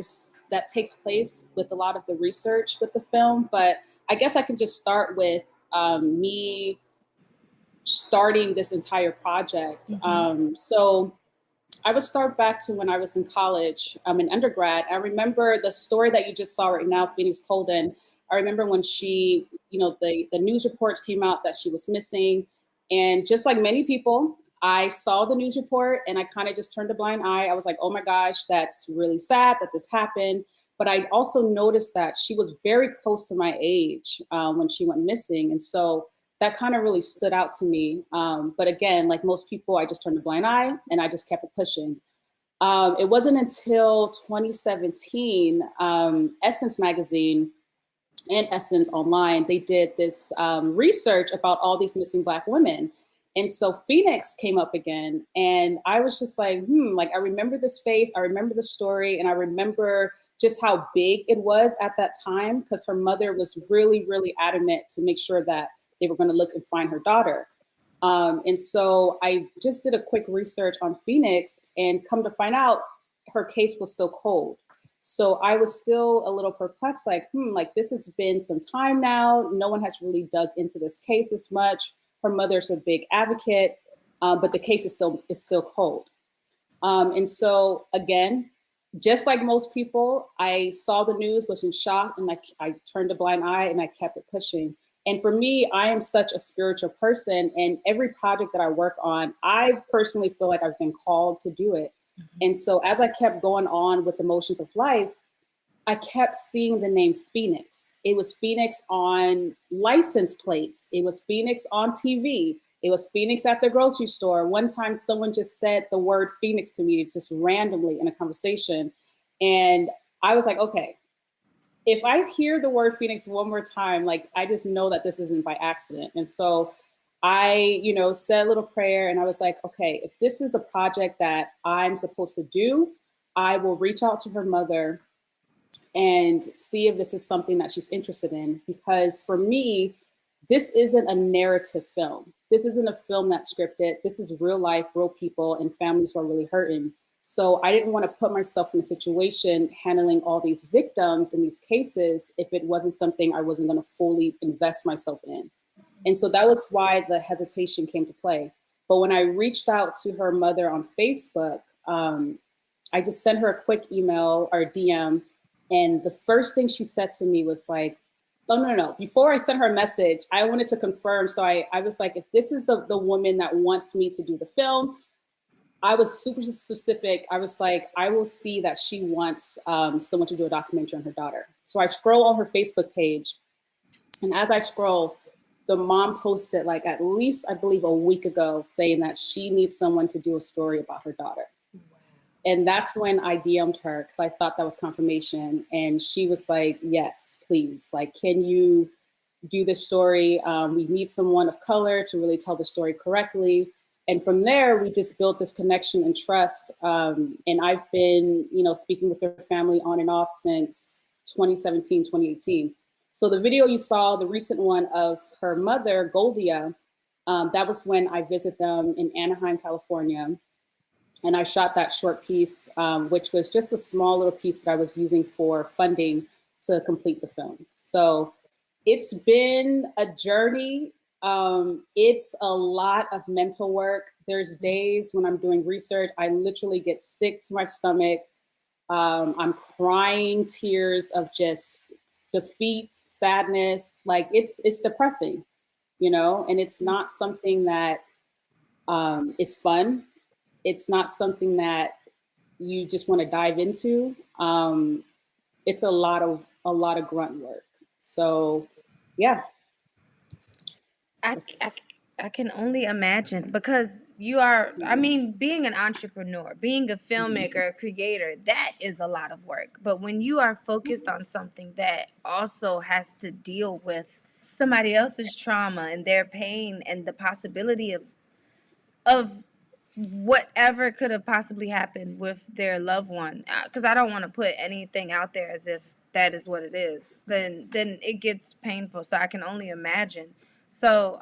takes place with a lot of the research with the film. But I guess I can just start with me starting this entire project. So I would start back to when I was in college, in undergrad. I remember the story that you just saw right now, Phoenix Colden. I remember when she, the news reports came out that she was missing. And just like many people, I saw the news report and I kind of just turned a blind eye. I was like, oh my gosh, that's really sad that this happened. But I also noticed that she was very close to my age when she went missing. And so that kind of really stood out to me. But again, like most people, I just turned a blind eye and I just kept it pushing. It wasn't until 2017, Essence Magazine and Essence Online, they did this research about all these missing Black women. And so Phoenix came up again. And I was just like, like I remember this face, I remember the story, and I remember just how big it was at that time because her mother was really, really adamant to make sure that they were going to look and find her daughter. And so I just did a quick research on Phoenix and come to find out her case was still cold. So I was still a little perplexed, like, this has been some time now. No one has really dug into this case as much. Her mother's a big advocate, but the case is still cold. And so again, just like most people, I saw the news, was in shock, and I turned a blind eye and I kept it pushing. And for me, I am such a spiritual person, and every project that I work on, I personally feel like I've been called to do it. And so as I kept going on with the motions of life, I kept seeing the name Phoenix. It was Phoenix on license plates. It was Phoenix on TV. It was Phoenix at the grocery store. One time someone just said the word Phoenix to me just randomly in a conversation. And I was like, okay, if I hear the word Phoenix one more time, like I just know that this isn't by accident. And so I, said a little prayer and I was like, okay, if this is a project that I'm supposed to do, I will reach out to her mother and see if this is something that she's interested in. Because for me, this isn't a narrative film. This isn't a film that's scripted. This is real life, real people, and families who are really hurting. So I didn't want to put myself in a situation handling all these victims in these cases if it wasn't something I wasn't going to fully invest myself in. And so that was why the hesitation came to play. But when I reached out to her mother on Facebook, I just sent her a quick email or DM. And the first thing she said to me was like, oh, no. Before I sent her a message, I wanted to confirm. So I was like, if this is the woman that wants me to do the film, I was super specific. I was like, I will see that she wants someone to do a documentary on her daughter. So I scroll on her Facebook page. And as I scroll, the mom posted like at least, I believe, a week ago saying that she needs someone to do a story about her daughter. And that's when I DM'd her because I thought that was confirmation. And she was like, yes, please. Like, can you do this story? We need someone of color to really tell the story correctly. And from there, we just built this connection and trust. And I've been, speaking with her family on and off since 2017, 2018. So the video you saw, the recent one of her mother, Goldia, that was when I visited them in Anaheim, California. And I shot that short piece, which was just a small little piece that I was using for funding to complete the film. So it's been a journey. It's a lot of mental work. There's days when I'm doing research, I literally get sick to my stomach. I'm crying tears of just defeat, sadness. Like it's depressing, and it's not something that is fun. It's not something that you just want to dive into. It's a lot of grunt work. So, yeah. I can only imagine because you are, I mean, being an entrepreneur, being a filmmaker, a creator, that is a lot of work. But when you are focused on something that also has to deal with somebody else's trauma and their pain and the possibility of whatever could have possibly happened with their loved one, because I don't want to put anything out there as if that is what it is, then it gets painful. So I can only imagine. So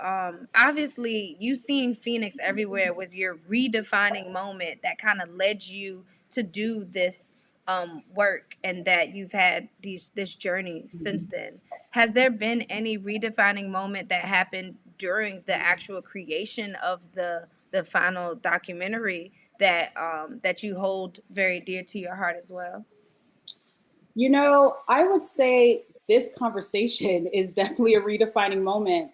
obviously you seeing Phoenix everywhere was your redefining moment that kind of led you to do this work, and that you've had this journey since then. Has there been any redefining moment that happened during the actual creation of the final documentary that that you hold very dear to your heart as well? You know, I would say this conversation is definitely a redefining moment.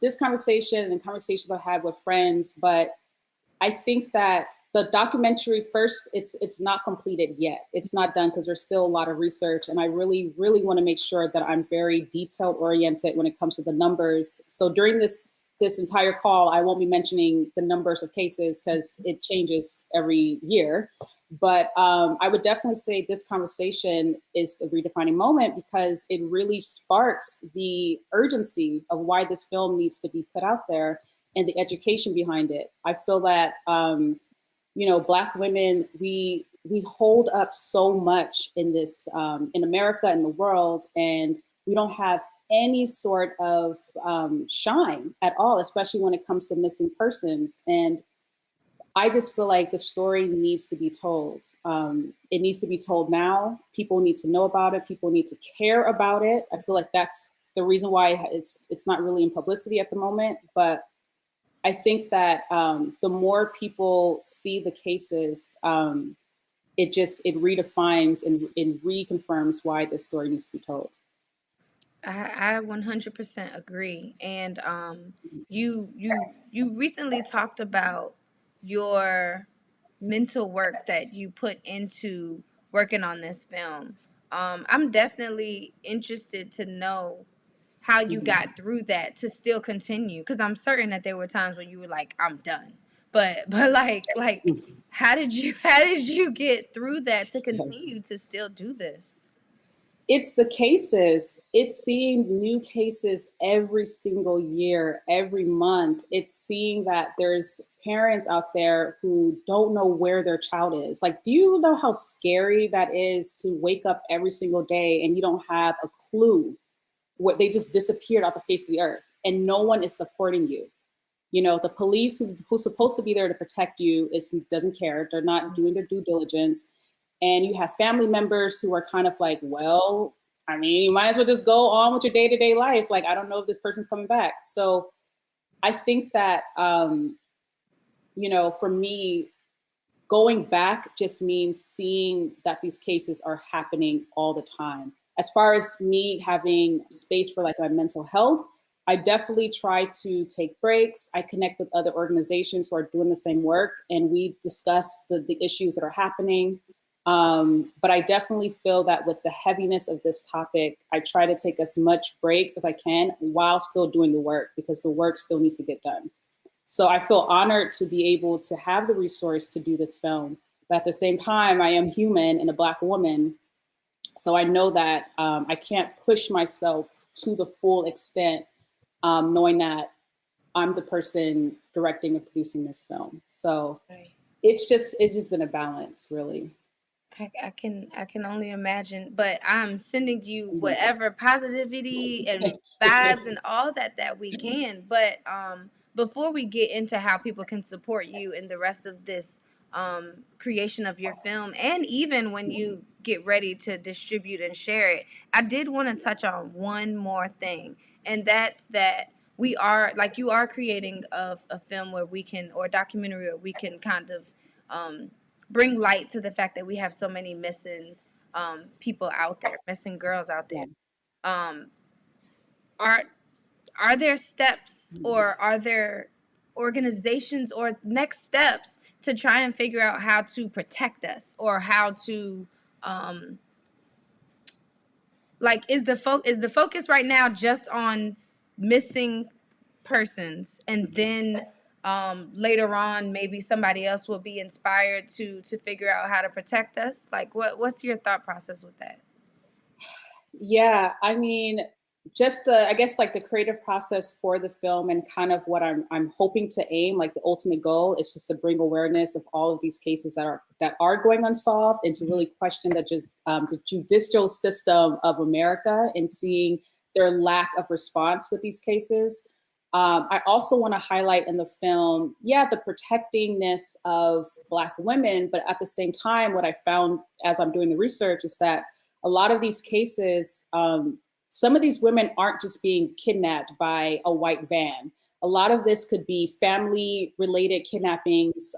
This conversation and conversations I've had with friends, but I think that the documentary first, it's not completed yet. It's not done because there's still a lot of research, and I really, really want to make sure that I'm very detailed oriented when it comes to the numbers. So during this entire call, I won't be mentioning the numbers of cases because it changes every year. But I would definitely say this conversation is a redefining moment because it really sparks the urgency of why this film needs to be put out there and the education behind it. I feel that you know, Black women, we hold up so much in this in America and the world, and we don't have any sort of shine at all, especially when it comes to missing persons. And I just feel like the story needs to be told. It needs to be told now. People need to know about it. People need to care about it. I feel like that's the reason why it's not really in publicity at the moment. But I think that the more people see the cases, it redefines and reconfirms why this story needs to be told. I 100% agree. And you recently talked about your mental work that you put into working on this film. I'm definitely interested to know how you got through that to still continue, because I'm certain that there were times when you were like, I'm done. But like how did you get through that to continue to still do this? It's the cases. It's seeing new cases every single year, every month. It's seeing that there's parents out there who don't know where their child is. Like, do you know how scary that is to wake up every single day and you don't have a clue what they just disappeared off the face of the earth and no one is supporting you? You know, the police who's supposed to be there to protect you doesn't care. They're not doing their due diligence. And you have family members who are kind of like, well, I mean, you might as well just go on with your day-to-day life. Like, I don't know if this person's coming back. So I think that, you know, for me, going back just means seeing that these cases are happening all the time. As far as me having space for like my mental health, I definitely try to take breaks. I connect with other organizations who are doing the same work, and we discuss the issues that are happening. But I definitely feel that with the heaviness of this topic, I try to take as much breaks as I can while still doing the work, because the work still needs to get done. So I feel honored to be able to have the resource to do this film. But at the same time, I am human and a Black woman. So I know that I can't push myself to the full extent, knowing that I'm the person directing and producing this film. So it's just been a balance, really. I can only imagine, but I'm sending you whatever positivity and vibes and all that we can. But before we get into how people can support you in the rest of this creation of your film, and even when you get ready to distribute and share it, I did want to touch on one more thing, and that's that we are, like, you are creating a film where we can, or a documentary where we can kind of bring light to the fact that we have so many missing people out there, missing girls out there. Um, are there steps, or are there organizations or next steps to try and figure out how to protect us, or how to like, is the focus right now just on missing persons, and then later on maybe somebody else will be inspired to figure out how to protect us? Like, what's your thought process with that? Yeah, I mean, just I guess like the creative process for the film, and kind of what I'm hoping to aim, like the ultimate goal is just to bring awareness of all of these cases that are going unsolved, and to really question the judicial system of America, and seeing their lack of response with these cases. I also want to highlight in the film, the protectingness of Black women, but at the same time, what I found as I'm doing the research is that a lot of these cases, some of these women aren't just being kidnapped by a white van. a lot of this could be family related kidnappings,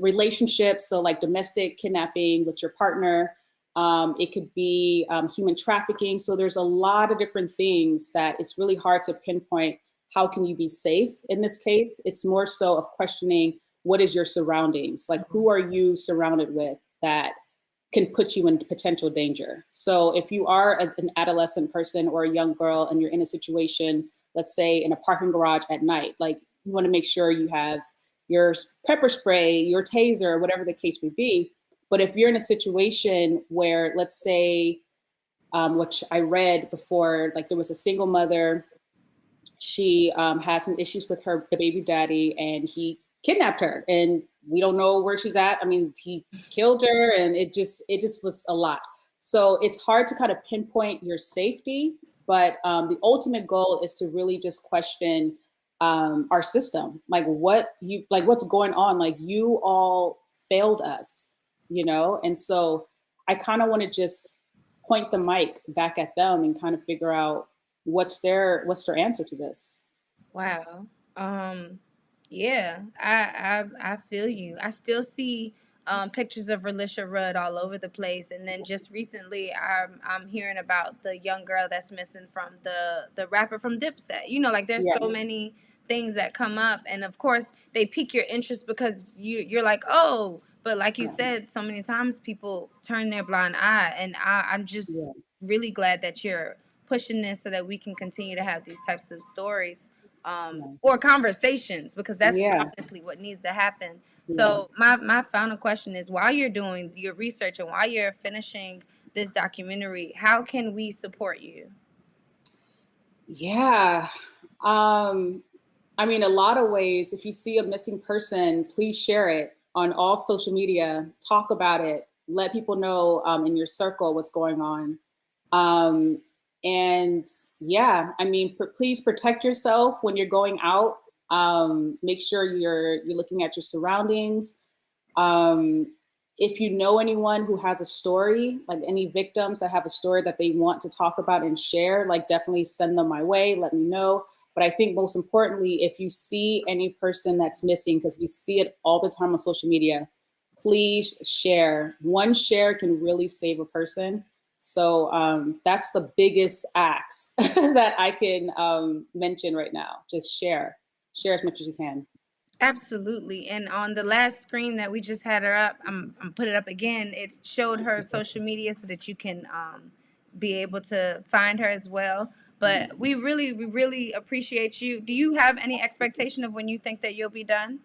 relationships, so like domestic kidnapping with your partner. It could be human trafficking. So there's a lot of different things that it's really hard to pinpoint how can you be safe in this case. It's more so of questioning what is your surroundings, like who are you surrounded with that can put you in potential danger. So if you are an adolescent person or a young girl and you're in a situation, let's say in a parking garage at night, like you want to make sure you have your pepper spray, your taser, whatever the case may be. But if you're in a situation where, let's say, which I read before, like there was a single mother, she had some issues with the baby daddy, and he kidnapped her, and we don't know where she's at. I mean, he killed her, and it just was a lot. So it's hard to kind of pinpoint your safety, but the ultimate goal is to really just question our system, like what's going on. Like you all failed us, you know? And so I kind of want to just point the mic back at them and kind of figure out what's their answer to this. Wow. Yeah, I feel you. I still see pictures of Relisha Rudd all over the place, and then just recently, I'm hearing about the young girl that's missing from the rapper from Dipset. You know, like there's Yeah. so many things that come up, and of course they pique your interest because you're like, oh, but like you said, so many times people turn their blind eye, and I'm just really glad that you're pushing this so that we can continue to have these types of stories. Or conversations, because that's honestly what needs to happen. So my final question is, while you're doing your research and while you're finishing this documentary, how can we support you? Yeah. I mean, a lot of ways. If you see a missing person, please share it on all social media, talk about it, let people know in your circle what's going on. And yeah, I mean, please protect yourself when you're going out. Make sure you're looking at your surroundings. If you know anyone who has a story, like any victims that have a story that they want to talk about and share, like definitely send them my way, let me know. But I think most importantly, if you see any person that's missing, because we see it all the time on social media, please share. One share can really save a person. So that's the biggest ask that I can mention right now. Just share as much as you can. Absolutely. And on the last screen that we just had her up, I'm put it up again. It showed her social media so that you can be able to find her as well. But we really appreciate you. Do you have any expectation of when you think that you'll be done?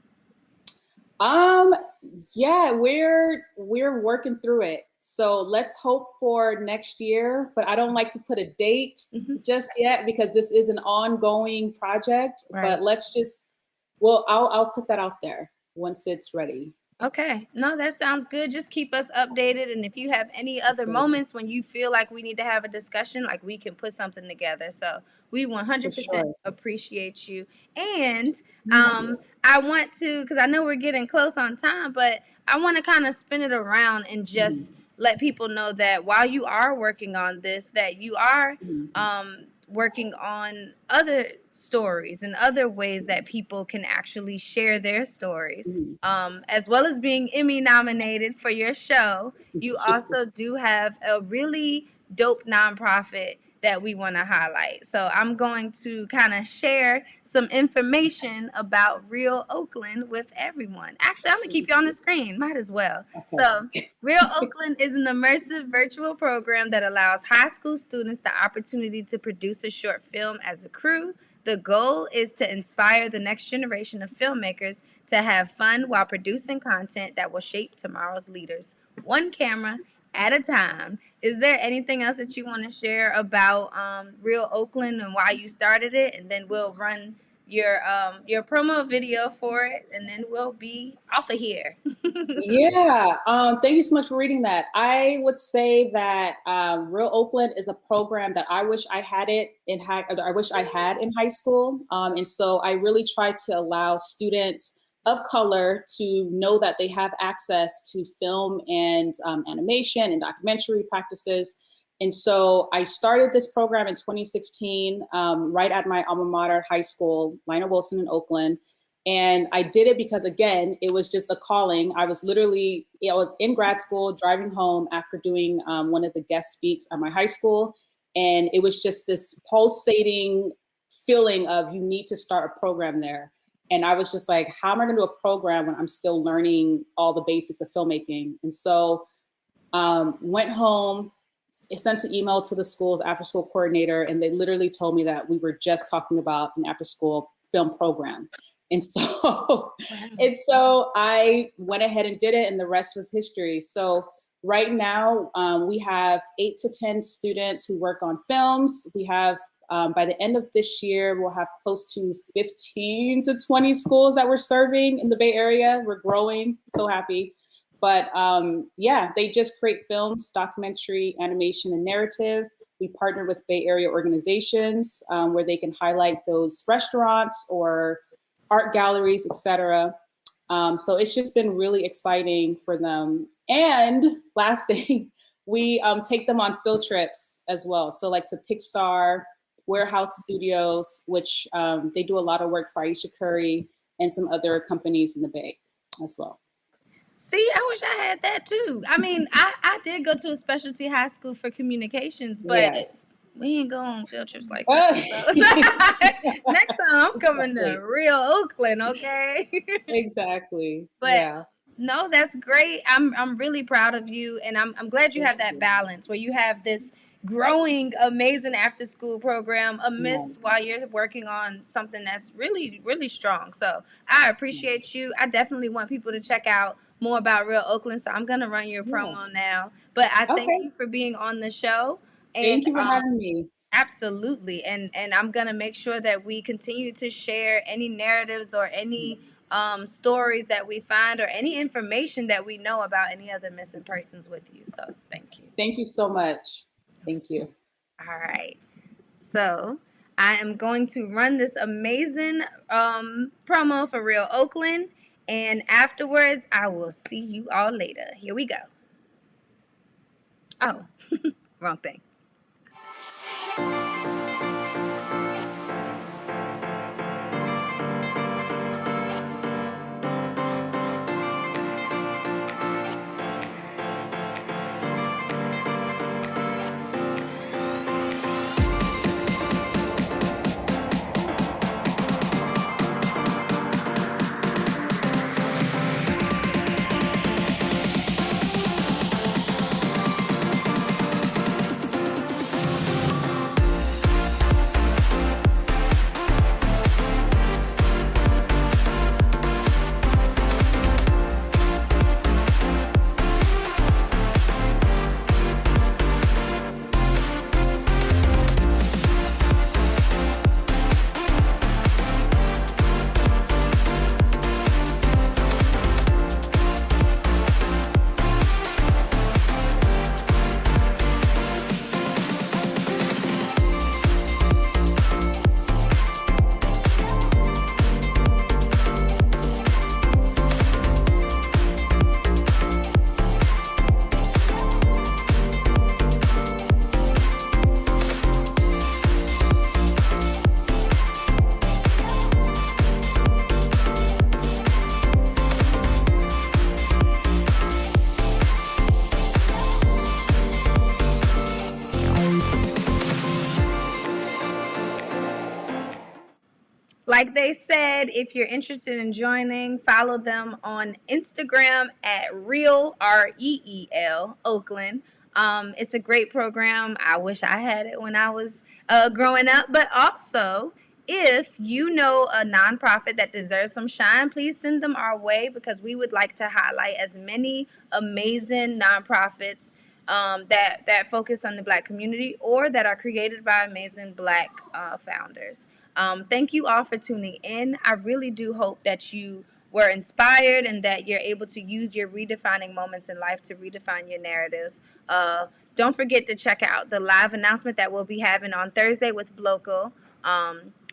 Yeah, we're working through it. So let's hope for next year, but I don't like to put a date just yet because this is an ongoing project. Right. But let's just, well, I'll put that out there once it's ready. Okay. No, that sounds good. Just keep us updated. And if you have any other moments when you feel like we need to have a discussion, like we can put something together. So we 100% appreciate you. And I want to, because I know we're getting close on time, but I want to kind of spin it around and just let people know that while you are working on this, that you are working on other stories and other ways that people can actually share their stories. As well as being Emmy nominated for your show, you also do have a really dope nonprofit that we want to highlight. So I'm going to kind of share some information about Real Oakland with everyone. Actually, I'm going to keep you on the screen. Might as well. So Real Oakland is an immersive virtual program that allows high school students the opportunity to produce a short film as a crew. The goal is to inspire the next generation of filmmakers to have fun while producing content that will shape tomorrow's leaders, one camera at a time. Is there anything else that you want to share about Real Oakland and why you started it? And then we'll run your promo video for it, and then we'll be off of here. Yeah. Thank you so much for reading that. I would say that Real Oakland is a program that I wish I had in high school. And so I really try to allow students of color to know that they have access to film and animation and documentary practices. And so I started this program in 2016, right at my alma mater high school, Lionel Wilson in Oakland. And I did it because, again, it was just a calling. I was in grad school, driving home after doing one of the guest speaks at my high school. And it was just this pulsating feeling of, you need to start a program there. And I was just like, how am I going to do a program when I'm still learning all the basics of filmmaking? And so went home, sent an email to the school's after school coordinator, and they literally told me that we were just talking about an after school film program. And so, I went ahead and did it, and the rest was history. So right now, we have 8 to 10 students who work on films. We have, by the end of this year, we'll have close to 15 to 20 schools that we're serving in the Bay Area. We're growing, so happy. But they just create films, documentary, animation, and narrative. We partner with Bay Area organizations where they can highlight those restaurants or art galleries, etc. So it's just been really exciting for them. And last thing, we take them on field trips as well. So like to Pixar, Warehouse Studios, which they do a lot of work for Aisha Curry and some other companies in the Bay as well. See, I wish I had that too. I mean, I did go to a specialty high school for communications, but we ain't go on field trips like that. So. Next time I'm coming to real Oakland, okay? Exactly. But no, that's great. I'm really proud of you, and I'm glad you have that balance where you have this growing amazing after school program amidst while you're working on something that's really, really strong. So I appreciate you. I definitely want people to check out more about Real Oakland. So I'm gonna run your promo now. But I thank you for being on the show. And thank you for having me. Absolutely. And I'm gonna make sure that we continue to share any narratives or any stories that we find or any information that we know about any other missing persons with you. So thank you. Thank you so much. Thank you. All right. So I am going to run this amazing promo for Real Oakland. And afterwards, I will see you all later. Here we go. Oh, wrong thing. Like they said, if you're interested in joining, follow them on Instagram at Real, REEL, Oakland. It's a great program. I wish I had it when I was growing up. But also, if you know a nonprofit that deserves some shine, please send them our way because we would like to highlight as many amazing nonprofits that focus on the Black community or that are created by amazing Black founders. Thank you all for tuning in. I really do hope that you were inspired and that you're able to use your redefining moments in life to redefine your narrative. Don't forget to check out the live announcement that we'll be having on Thursday with Bloco.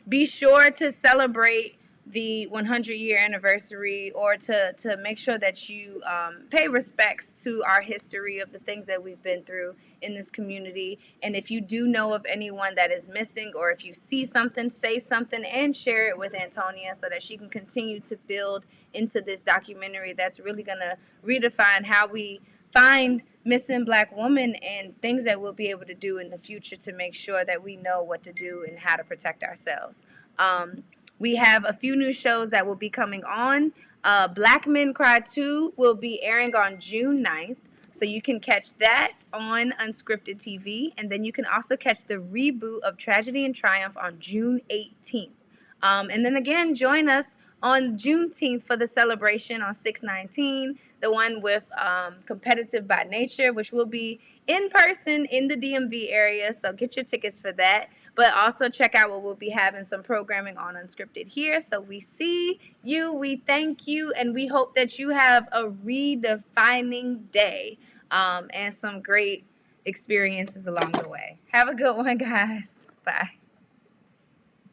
Be sure to celebrate the 100-year anniversary, or to make sure that you pay respects to our history of the things that we've been through in this community. And if you do know of anyone that is missing, or if you see something, say something and share it with Antonia so that she can continue to build into this documentary that's really going to redefine how we find missing Black women and things that we'll be able to do in the future to make sure that we know what to do and how to protect ourselves. We have a few new shows that will be coming on. Black Men Cry 2 will be airing on June 9th. So you can catch that on Unscripted TV. And then you can also catch the reboot of Tragedy and Triumph on June 18th. And then again, join us on Juneteenth for the celebration on 6/19, the one with Competitive by Nature, which will be in person in the DMV area. So get your tickets for that. But also check out what we'll be having some programming on Unscripted here. So we see you, we thank you, and we hope that you have a redefining day and some great experiences along the way. Have a good one, guys. Bye.